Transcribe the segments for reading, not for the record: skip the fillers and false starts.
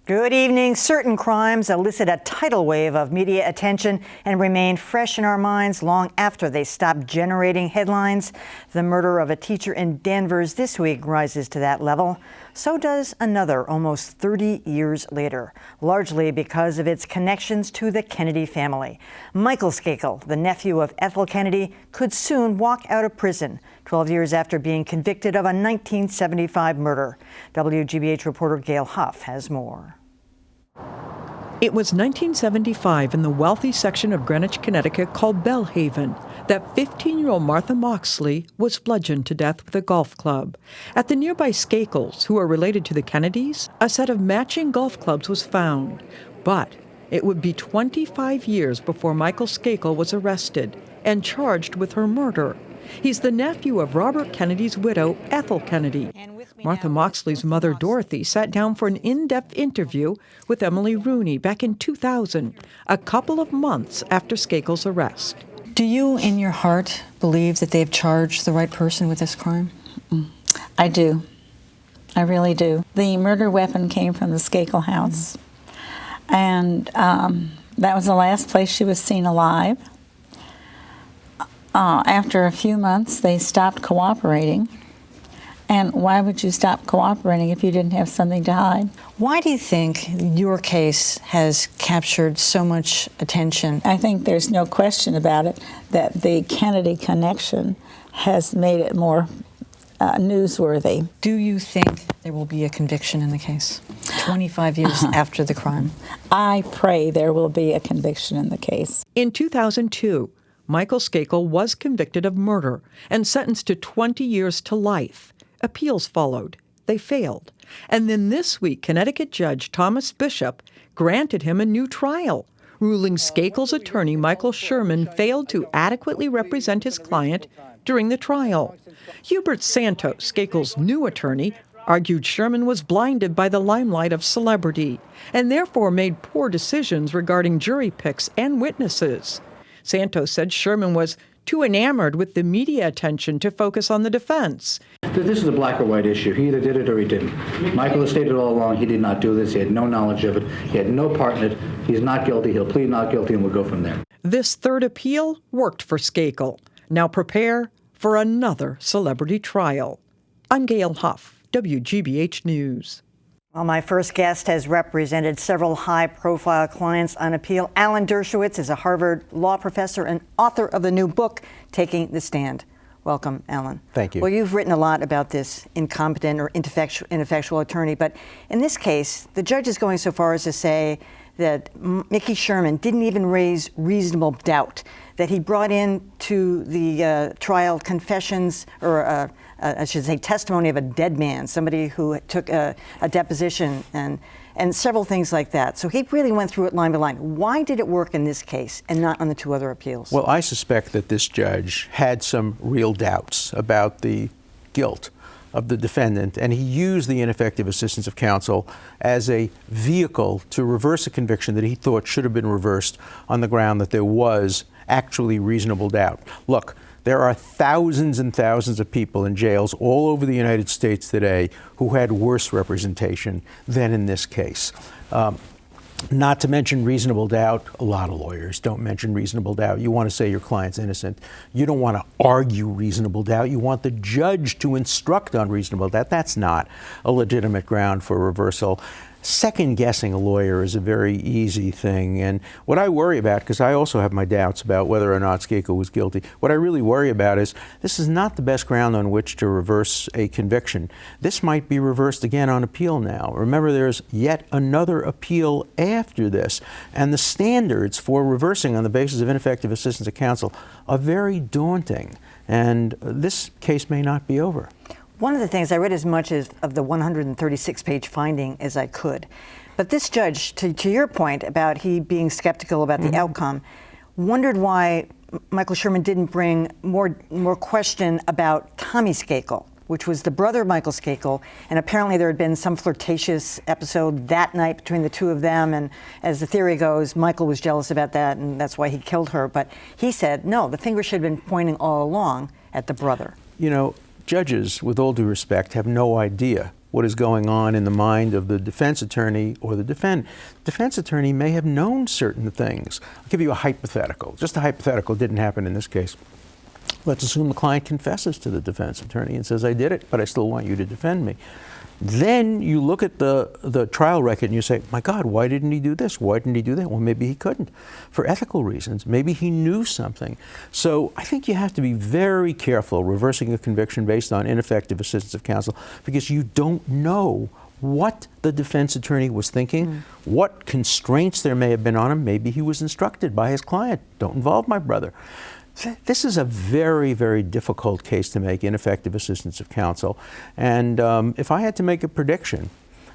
Good evening. Certain crimes elicit a tidal wave of media attention and remain fresh in our minds long after they stop generating headlines. The murder of a teacher in Danvers this week rises to that level. So does another almost 30 years later, largely because of its connections to the Kennedy family. Michael Skakel, the nephew of Ethel Kennedy, could soon walk out of prison 12 years after being convicted of a 1975 murder. WGBH reporter Gail Huff has more. It was 1975 in the wealthy section of Greenwich, Connecticut called Bellhaven that 15-year-old Martha Moxley was bludgeoned to death with a golf club. At the nearby Skakels, who are related to the Kennedys, a set of matching golf clubs was found. But it would be 25 years before Michael Skakel was arrested and charged with her murder. He's the nephew of Robert Kennedy's widow, Ethel Kennedy. Martha Moxley's mother, Dorothy, sat down for an in-depth interview with Emily Rooney back in 2000, a couple of months after Skakel's arrest. Do you, in your heart, believe that they've charged the right person with this crime? I do. I really do. The murder weapon came from the Skakel house, and that was the last place she was seen alive. After a few months, they stopped cooperating. And why would you stop cooperating if you didn't have something to hide? Why do you think your case has captured so much attention? I think there's no question about it that the Kennedy connection has made it more newsworthy. Do you think there will be a conviction in the case 25 years after the crime? I pray there will be a conviction in the case. In 2002, Michael Skakel was convicted of murder and sentenced to 20 years to life. Appeals followed. They failed. And then this week, Connecticut Judge Thomas Bishop granted him a new trial, ruling Skakel's attorney, Michael Sherman, failed to adequately represent his client during the trial. Hubert Santos, Skakel's new attorney, argued Sherman was blinded by the limelight of celebrity and therefore made poor decisions regarding jury picks and witnesses. Santos said Sherman was too enamored with the media attention to focus on the defense. This is a black or white issue. He either did it or he didn't. Michael has stated all along he did not do this. He had no knowledge of it. He had no part in it. He's not guilty. He'll plead not guilty, and we'll go from there. This third appeal worked for Skakel. Now prepare for another celebrity trial. I'm Gail Huff, WGBH News. Well, my first guest has represented several high-profile clients on appeal. Alan Dershowitz is a Harvard law professor and author of the new book, Taking the Stand. Welcome, Alan. Thank you. Well, you've written a lot about this incompetent or ineffectual attorney, but in this case, the judge is going so far as to say that Mickey Sherman didn't even raise reasonable doubt, that he brought into the trial confessions, or I should say testimony of a dead man, somebody who took a deposition and several things like that. So he really went through it line by line. Why did it work in this case and not on the two other appeals? Well, I suspect that this judge had some real doubts about the guilt of the defendant, and he used the ineffective assistance of counsel as a vehicle to reverse a conviction that he thought should have been reversed on the ground that there was actually reasonable doubt. Look, there are thousands and thousands of people in jails all over the United States today who had worse representation than in this case. Not to mention reasonable doubt. A lot of lawyers don't mention reasonable doubt. You want to say your client's innocent. You don't want to argue reasonable doubt. You want the judge to instruct on reasonable doubt. That's not a legitimate ground for reversal. Second-guessing a lawyer is a very easy thing. And what I worry about, because I also have my doubts about whether or not Skakel was guilty, what I really worry about is this is not the best ground on which to reverse a conviction. This might be reversed again on appeal now. Remember, there's yet another appeal after this. And the standards for reversing on the basis of ineffective assistance of counsel are very daunting. And this case may not be over. One of the things, I read as much of the 136-page finding as I could. But this judge, to your point about he being skeptical about the outcome, wondered why Michael Sherman didn't bring more question about Tommy Skakel, which was the brother of Michael Skakel. And apparently there had been some flirtatious episode that night between the two of them. And as the theory goes, Michael was jealous about that, and that's why he killed her. But he said, no, the finger should have been pointing all along at the brother. You know, judges, with all due respect, have no idea what is going on in the mind of the defense attorney or the defendant. Defense attorney may have known certain things. I'll give you a hypothetical. Just a hypothetical, didn't happen in this case. Let's assume the client confesses to the defense attorney and says, I did it, but I still want you to defend me. Then you look at the trial record and you say, my God, why didn't he do this? Why didn't he do that? Well, maybe he couldn't for ethical reasons. Maybe he knew something. So I think you have to be very careful reversing a conviction based on ineffective assistance of counsel, because you don't know what the defense attorney was thinking, what constraints there may have been on him. Maybe he was instructed by his client, don't involve my brother. This is a very, very difficult case to make, ineffective assistance of counsel. And if I had to make a prediction,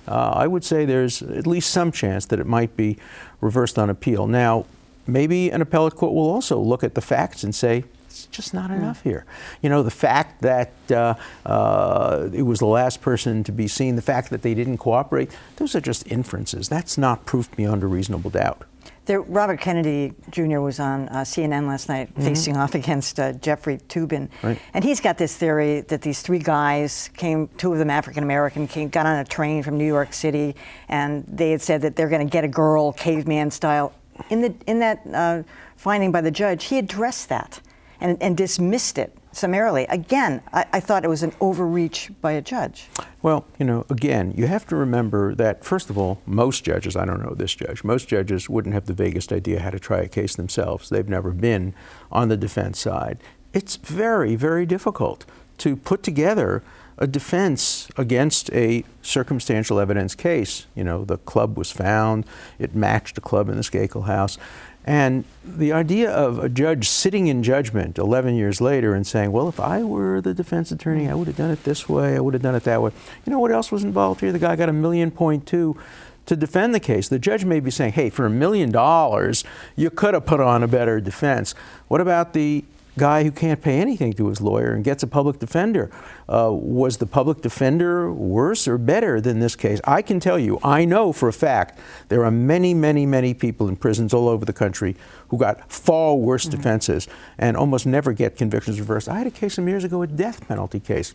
I would say there's at least some chance that it might be reversed on appeal. Now, maybe an appellate court will also look at the facts and say, it's just not enough here. You know, the fact that it was the last person to be seen, the fact that they didn't cooperate, those are just inferences. That's not proof beyond a reasonable doubt. Robert Kennedy Jr. was on CNN last night facing off against Jeffrey Toobin. Right. And he's got this theory that these three guys came, two of them African-American, got on a train from New York City, and they had said that they're going to get a girl, caveman style. In that finding by the judge, he addressed that and dismissed it summarily. Again, I thought it was an overreach by a judge. Well, you know, again, you have to remember that, first of all, most judges, I don't know this judge, most judges wouldn't have the vaguest idea how to try a case themselves. They've never been on the defense side. It's very, very difficult to put together a defense against a circumstantial evidence case. You know, the club was found, it matched a club in the Skakel house. And the idea of a judge sitting in judgment 11 years later and saying, well, if I were the defense attorney, I would have done it this way, I would have done it that way. You know what else was involved here? The guy got $1.2 million to defend the case. The judge may be saying, hey, for $1 million, you could have put on a better defense. What about the guy who can't pay anything to his lawyer and gets a public defender? Was the public defender worse or better than this case? I can tell you, I know for a fact, there are many, many, many people in prisons all over the country who got far worse defenses and almost never get convictions reversed. I had a case some years ago, a death penalty case,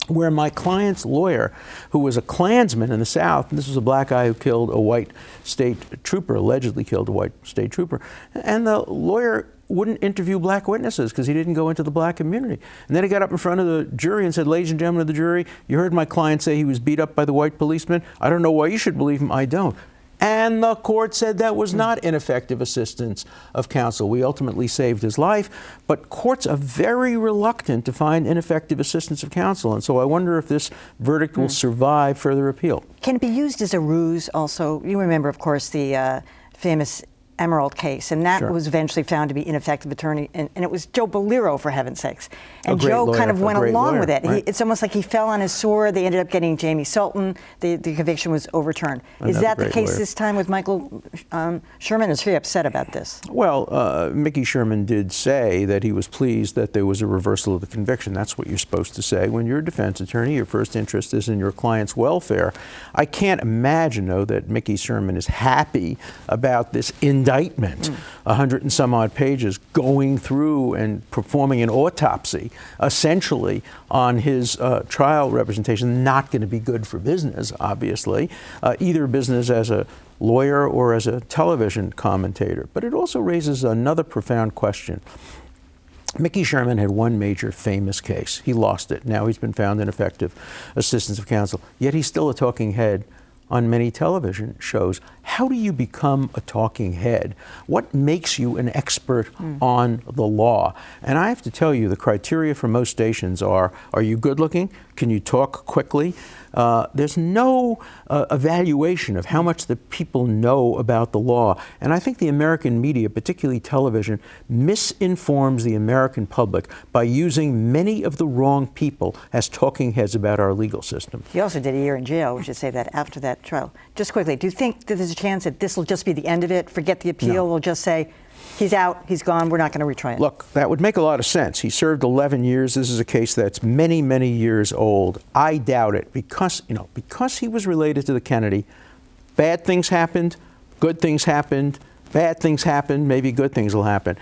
where my client's lawyer, who was a Klansman in the South, and this was a black guy who killed a white state trooper, allegedly killed a white state trooper, and the lawyer wouldn't interview black witnesses because he didn't go into the black community. And then he got up in front of the jury and said, ladies and gentlemen of the jury, you heard my client say he was beat up by the white policeman. I don't know why you should believe him. I don't. And the court said that was not ineffective assistance of counsel. We ultimately saved his life, but courts are very reluctant to find ineffective assistance of counsel. And so I wonder if this verdict will survive further appeal. Can it be used as a ruse also? You remember, of course, the famous Emerald case, and that was eventually found to be ineffective attorney, and it was Joe Bolero, for heaven's sakes. And Joe kind of went along with it. Right. It's almost like he fell on his sword. They ended up getting Jamie Sultan. The conviction was overturned. Is that the case this time with Michael Sherman? Is he upset about this? Well, Mickey Sherman did say that he was pleased that there was a reversal of the conviction. That's what you're supposed to say. When you're a defense attorney, your first interest is in your client's welfare. I can't imagine, though, that Mickey Sherman is happy about this indictment, 100 and some odd pages, going through and performing an autopsy, essentially, on his trial representation. Not going to be good for business, obviously, either business as a lawyer or as a television commentator. But it also raises another profound question. Mickey Sherman had one major famous case. He lost it. Now he's been found ineffective assistance of counsel. Yet he's still a talking head on many television shows. How do you become a talking head? What makes you an expert on the law? And I have to tell you, the criteria for most stations are you good looking? Can you talk quickly? There's no evaluation of how much the people know about the law. And I think the American media, particularly television, misinforms the American public by using many of the wrong people as talking heads about our legal system. He also did a year in jail. We should say that after that trial. Just quickly, do you think that there's a chance that this will just be the end of it? Forget the appeal. No. We'll just say, he's out, he's gone, we're not going to retry it. Look, that would make a lot of sense. He served 11 years. This is a case that's many, many years old. I doubt it because he was related to the Kennedy. Bad things happened, good things happened, bad things happened, maybe good things will happen.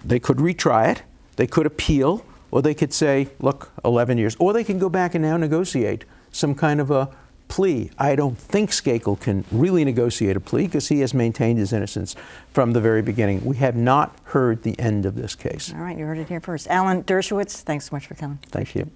They could retry it, they could appeal, or they could say, look, 11 years. Or they can go back and now negotiate some kind of a plea. I don't think Skakel can really negotiate a plea because he has maintained his innocence from the very beginning. We have not heard the end of this case. All right, you heard it here first. Alan Dershowitz, thanks so much for coming. Thank you.